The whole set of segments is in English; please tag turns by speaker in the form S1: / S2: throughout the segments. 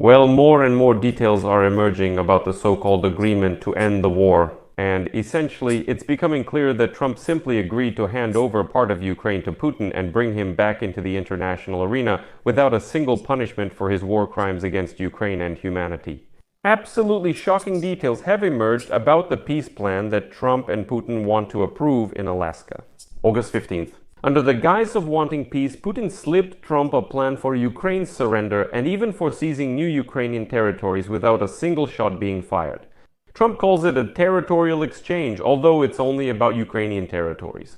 S1: Well, more and more details are emerging about the so-called agreement to end the war, and essentially it's becoming clear that Trump simply agreed to hand over part of Ukraine to Putin and bring him back into the international arena without a single punishment for his war crimes against Ukraine and humanity. Absolutely shocking details have emerged about the peace plan that Trump and Putin want to approve in Alaska. August 15th. Under the guise of wanting peace, Putin slipped Trump a plan for Ukraine's surrender and even for seizing new Ukrainian territories without a single shot being fired. Trump calls it a territorial exchange, although it's only about Ukrainian territories.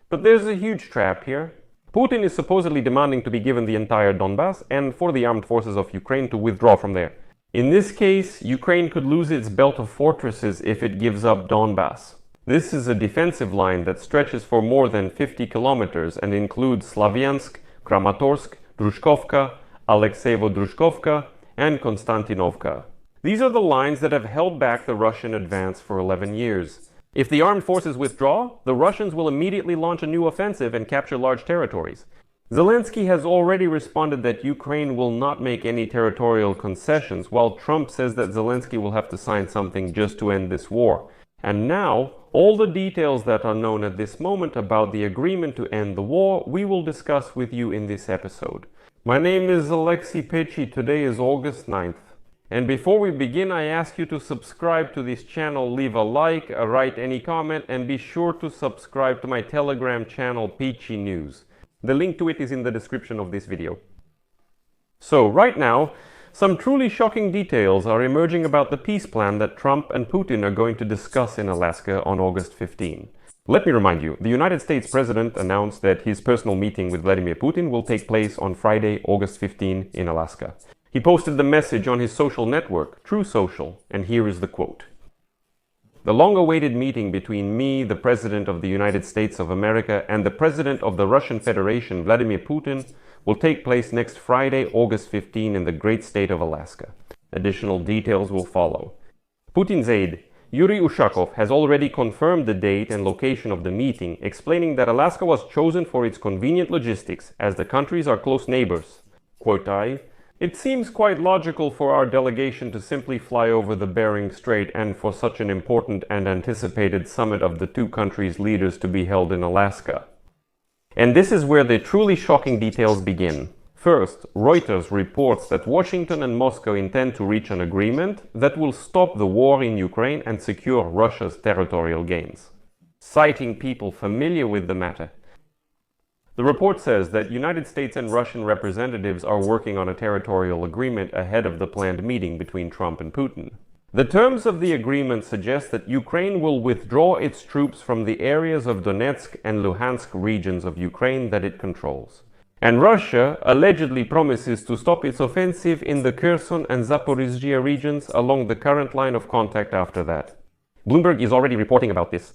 S1: But there's a huge trap here. Putin is supposedly demanding to be given the entire Donbass and for the armed forces of Ukraine to withdraw from there. In this case, Ukraine could lose its belt of fortresses if it gives up Donbass. This is a defensive line that stretches for more than 50 kilometers and includes Slavyansk, Kramatorsk, Drushkovka, Alexeyevo-Drushkovka, and Konstantinovka. These are the lines that have held back the Russian advance for 11 years. If the armed forces withdraw, the Russians will immediately launch a new offensive and capture large territories. Zelensky has already responded that Ukraine will not make any territorial concessions, while Trump says that Zelensky will have to sign something just to end this war. And now, all the details that are known at this moment about the agreement to end the war, we will discuss with you in this episode. My name is Alexei Pechi. Today is August 9th. And before we begin, I ask you to subscribe to this channel, leave a like, write any comment, and be sure to subscribe to my Telegram channel, Peachy News. The link to it is in the description of this video. So, right now, some truly shocking details are emerging about the peace plan that Trump and Putin are going to discuss in Alaska on August 15. Let me remind you, the United States President announced that his personal meeting with Vladimir Putin will take place on Friday, August 15 in Alaska. He posted the message on his social network, Truth Social, and here is the quote. The long-awaited meeting between me, the President of the United States of America, and the President of the Russian Federation, Vladimir Putin, will take place next Friday, August 15, in the great state of Alaska. Additional details will follow. Putin's aide, Yuri Ushakov, has already confirmed the date and location of the meeting, explaining that Alaska was chosen for its convenient logistics, as the countries are close neighbors. Quote I, "It seems quite logical for our delegation to simply fly over the Bering Strait and for such an important and anticipated summit of the two countries' leaders to be held in Alaska." And this is where the truly shocking details begin. First, Reuters reports that Washington and Moscow intend to reach an agreement that will stop the war in Ukraine and secure Russia's territorial gains. Citing people familiar with the matter, the report says that United States and Russian representatives are working on a territorial agreement ahead of the planned meeting between Trump and Putin. The terms of the agreement suggest that Ukraine will withdraw its troops from the areas of Donetsk and Luhansk regions of Ukraine that it controls. And Russia allegedly promises to stop its offensive in the Kherson and Zaporizhzhia regions along the current line of contact after that. Bloomberg is already reporting about this.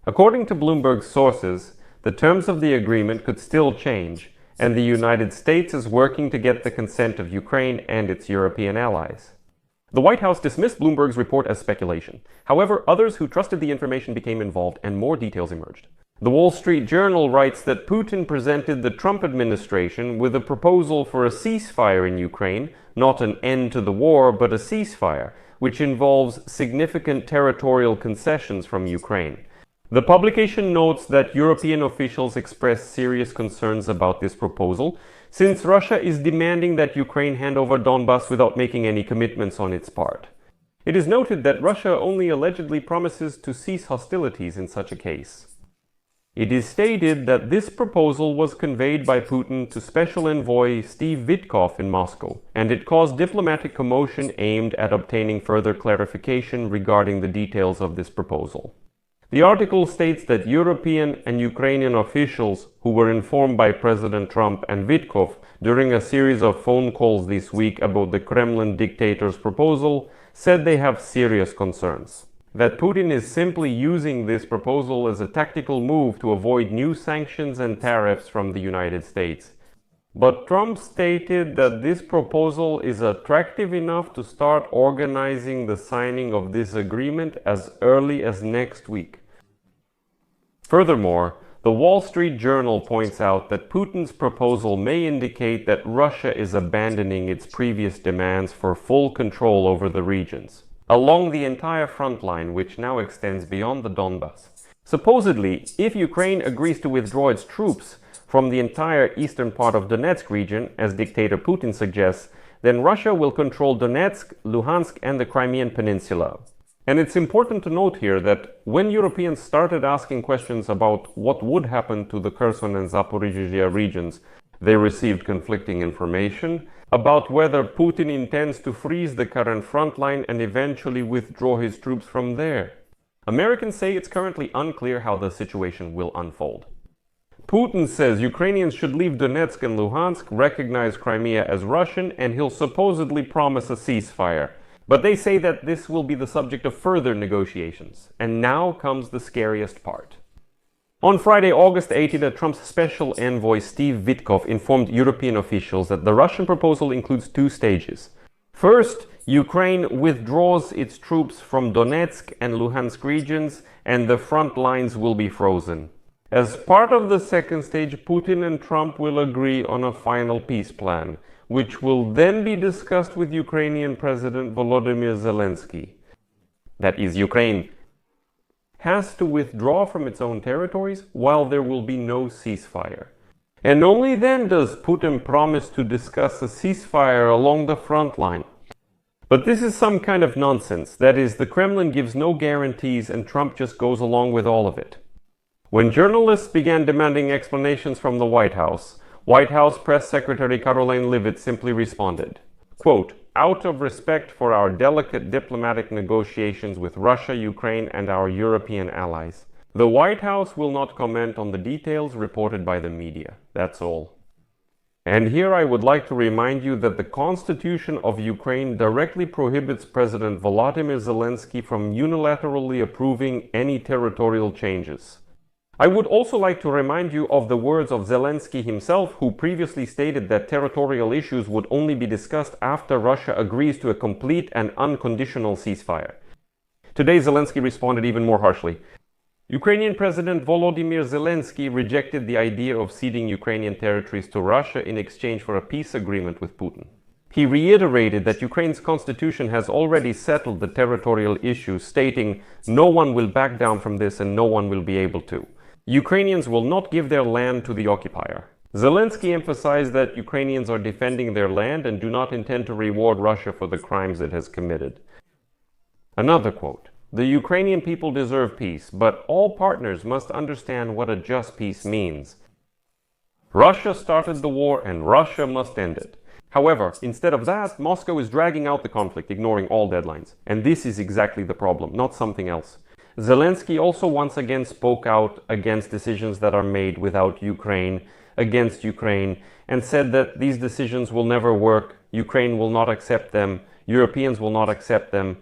S1: According to Bloomberg's sources, the terms of the agreement could still change, and the United States is working to get the consent of Ukraine and its European allies. The White House dismissed Bloomberg's report as speculation. However, others who trusted the information became involved and more details emerged. The Wall Street Journal writes that Putin presented the Trump administration with a proposal for a ceasefire in Ukraine, not an end to the war, but a ceasefire, which involves significant territorial concessions from Ukraine. The publication notes that European officials expressed serious concerns about this proposal, since Russia is demanding that Ukraine hand over Donbass without making any commitments on its part. It is noted that Russia only allegedly promises to cease hostilities in such a case. It is stated that this proposal was conveyed by Putin to Special Envoy Steve Witkoff in Moscow, and it caused diplomatic commotion aimed at obtaining further clarification regarding the details of this proposal. The article states that European and Ukrainian officials who were informed by President Trump and Witkoff during a series of phone calls this week about the Kremlin dictator's proposal said they have serious concerns. That Putin is simply using this proposal as a tactical move to avoid new sanctions and tariffs from the United States. But Trump stated that this proposal is attractive enough to start organizing the signing of this agreement as early as next week. Furthermore, The Wall Street Journal points out that Putin's proposal may indicate that Russia is abandoning its previous demands for full control over the regions, along the entire front line, which now extends beyond the Donbas. Supposedly, if Ukraine agrees to withdraw its troops from the entire eastern part of Donetsk region, as dictator Putin suggests, then Russia will control Donetsk, Luhansk, and the Crimean Peninsula. And it's important to note here that when Europeans started asking questions about what would happen to the Kherson and Zaporizhzhia regions, they received conflicting information about whether Putin intends to freeze the current front line and eventually withdraw his troops from there. Americans say it's currently unclear how the situation will unfold. Putin says Ukrainians should leave Donetsk and Luhansk, recognize Crimea as Russian, and he'll supposedly promise a ceasefire. But they say that this will be the subject of further negotiations. And now comes the scariest part. On Friday, August 18th, Trump's special envoy Steve Witkoff informed European officials that the Russian proposal includes two stages. First, Ukraine withdraws its troops from Donetsk and Luhansk regions, and the front lines will be frozen. As part of the second stage, Putin and Trump will agree on a final peace plan, which will then be discussed with Ukrainian President Volodymyr Zelensky. That is, Ukraine has to withdraw from its own territories while there will be no ceasefire. And only then does Putin promise to discuss a ceasefire along the front line. But this is some kind of nonsense. That is, the Kremlin gives no guarantees and Trump just goes along with all of it. When journalists began demanding explanations from the White House Press Secretary Caroline Leavitt simply responded, quote, "Out of respect for our delicate diplomatic negotiations with Russia, Ukraine, and our European allies, the White House will not comment on the details reported by the media. That's all." And here I would like to remind you that the Constitution of Ukraine directly prohibits President Volodymyr Zelensky from unilaterally approving any territorial changes. I would also like to remind you of the words of Zelensky himself, who previously stated that territorial issues would only be discussed after Russia agrees to a complete and unconditional ceasefire. Today, Zelensky responded even more harshly. Ukrainian President Volodymyr Zelensky rejected the idea of ceding Ukrainian territories to Russia in exchange for a peace agreement with Putin. He reiterated that Ukraine's constitution has already settled the territorial issue, stating, "No one will back down from this and no one will be able to. Ukrainians will not give their land to the occupier." Zelensky emphasized that Ukrainians are defending their land and do not intend to reward Russia for the crimes it has committed. Another quote, "The Ukrainian people deserve peace, but all partners must understand what a just peace means. Russia started the war and Russia must end it. However, instead of that, Moscow is dragging out the conflict, ignoring all deadlines. And this is exactly the problem, not something else." Zelensky also once again spoke out against decisions that are made without Ukraine, against Ukraine, and said that these decisions will never work, Ukraine will not accept them, Europeans will not accept them.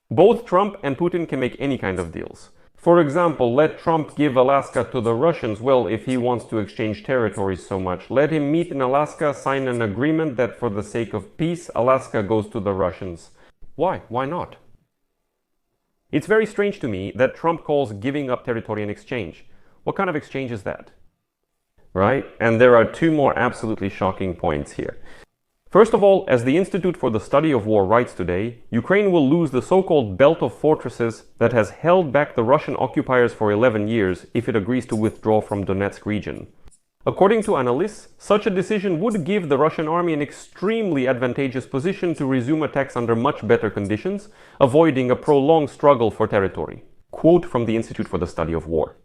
S1: Both Trump and Putin can make any kind of deals. For example, let Trump give Alaska to the Russians. Well, if he wants to exchange territories so much, let him meet in Alaska, sign an agreement that for the sake of peace, Alaska goes to the Russians. Why? Why not? It's very strange to me that Trump calls giving up territory an exchange. What kind of exchange is that? Right? And there are two more absolutely shocking points here. First of all, as the Institute for the Study of War writes today, Ukraine will lose the so-called belt of fortresses that has held back the Russian occupiers for 11 years if it agrees to withdraw from Donetsk region. According to analysts, such a decision would give the Russian army an extremely advantageous position to resume attacks under much better conditions, avoiding a prolonged struggle for territory. Quote from the Institute for the Study of War.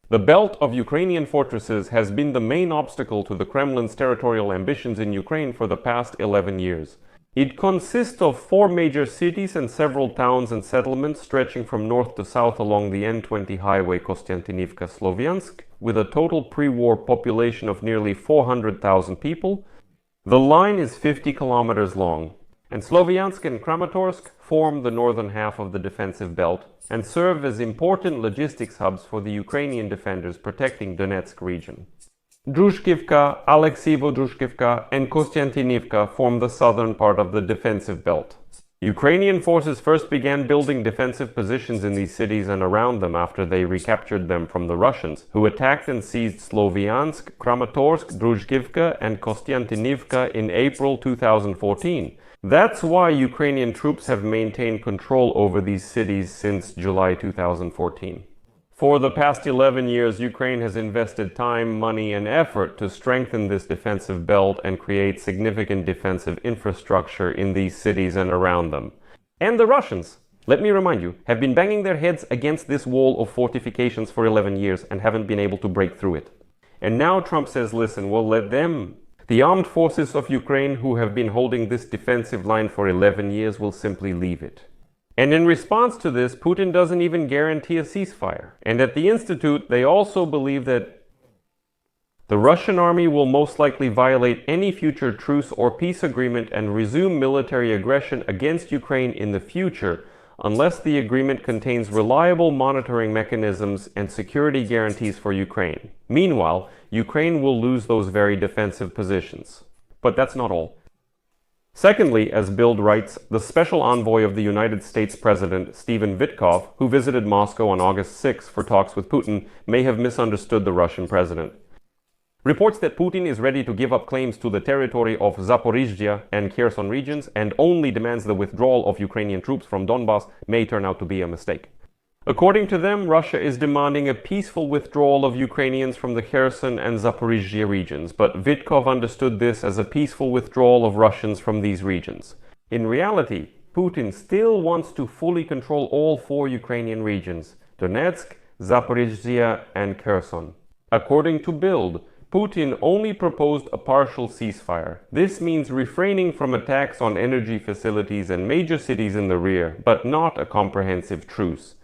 S1: "The belt of Ukrainian fortresses has been the main obstacle to the Kremlin's territorial ambitions in Ukraine for the past 11 years. It consists of 4 major cities and several towns and settlements stretching from north to south along the N20 highway Kostiantynivka-Sloviansk, with a total pre-war population of nearly 400,000 people. The line is 50 kilometers long, and Sloviansk and Kramatorsk form the northern half of the defensive belt and serve as important logistics hubs for the Ukrainian defenders protecting Donetsk region. Drushkivka, Alexeyevo-Drushkivka, and Kostiantynivka form the southern part of the defensive belt. Ukrainian forces first began building defensive positions in these cities and around them after they recaptured them from the Russians, who attacked and seized Sloviansk, Kramatorsk, Druzhkivka, and Kostiantynivka in April 2014. That's why Ukrainian troops have maintained control over these cities since July 2014. For the past 11 years, Ukraine has invested time, money, and effort to strengthen this defensive belt and create significant defensive infrastructure in these cities and around them. And the Russians, let me remind you, have been banging their heads against this wall of fortifications for 11 years and haven't been able to break through it. And now Trump says, listen, we'll let them. The armed forces of Ukraine who have been holding this defensive line for 11 years will simply leave it. And in response to this, Putin doesn't even guarantee a ceasefire. And at the Institute, they also believe that the Russian army will most likely violate any future truce or peace agreement and resume military aggression against Ukraine in the future unless the agreement contains reliable monitoring mechanisms and security guarantees for Ukraine. Meanwhile, Ukraine will lose those very defensive positions. But that's not all. Secondly, as Bild writes, the special envoy of the United States President, Stephen Witkoff, who visited Moscow on August 6 for talks with Putin, may have misunderstood the Russian president. Reports that Putin is ready to give up claims to the territory of Zaporizhzhia and Kherson regions and only demands the withdrawal of Ukrainian troops from Donbas may turn out to be a mistake. According to them, Russia is demanding a peaceful withdrawal of Ukrainians from the Kherson and Zaporizhzhia regions, but Witkoff understood this as a peaceful withdrawal of Russians from these regions. In reality, Putin still wants to fully control all 4 Ukrainian regions, Donetsk, Zaporizhzhia, and Kherson. According to Bild, Putin only proposed a partial ceasefire. This means refraining from attacks on energy facilities and major cities in the rear, but not a comprehensive truce.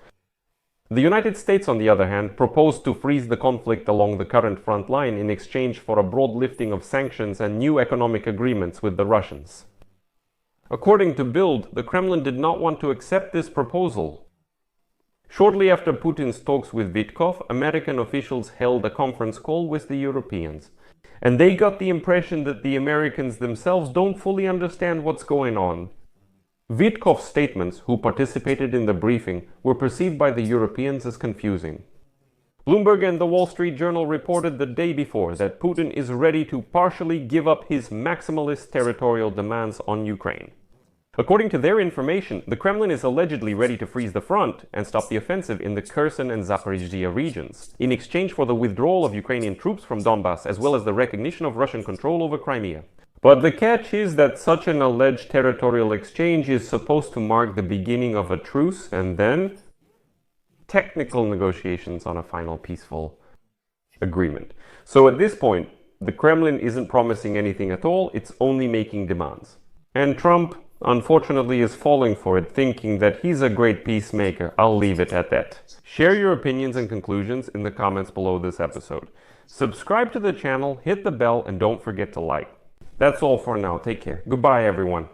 S1: The United States, on the other hand, proposed to freeze the conflict along the current front line in exchange for a broad lifting of sanctions and new economic agreements with the Russians. According to Bild, the Kremlin did not want to accept this proposal. Shortly after Putin's talks with Witkoff, American officials held a conference call with the Europeans. And they got the impression that the Americans themselves don't fully understand what's going on. Witkoff's statements, who participated in the briefing, were perceived by the Europeans as confusing. Bloomberg and the Wall Street Journal reported the day before that Putin is ready to partially give up his maximalist territorial demands on Ukraine. According to their information, the Kremlin is allegedly ready to freeze the front and stop the offensive in the Kherson and Zaporizhzhia regions, in exchange for the withdrawal of Ukrainian troops from Donbas as well as the recognition of Russian control over Crimea. But the catch is that such an alleged territorial exchange is supposed to mark the beginning of a truce and then technical negotiations on a final peaceful agreement. So at this point, the Kremlin isn't promising anything at all, it's only making demands. And Trump, unfortunately, is falling for it, thinking that he's a great peacemaker. I'll leave it at that. Share your opinions and conclusions in the comments below this episode. Subscribe to the channel, hit the bell, and don't forget to like. That's all for now. Take care. Goodbye, everyone.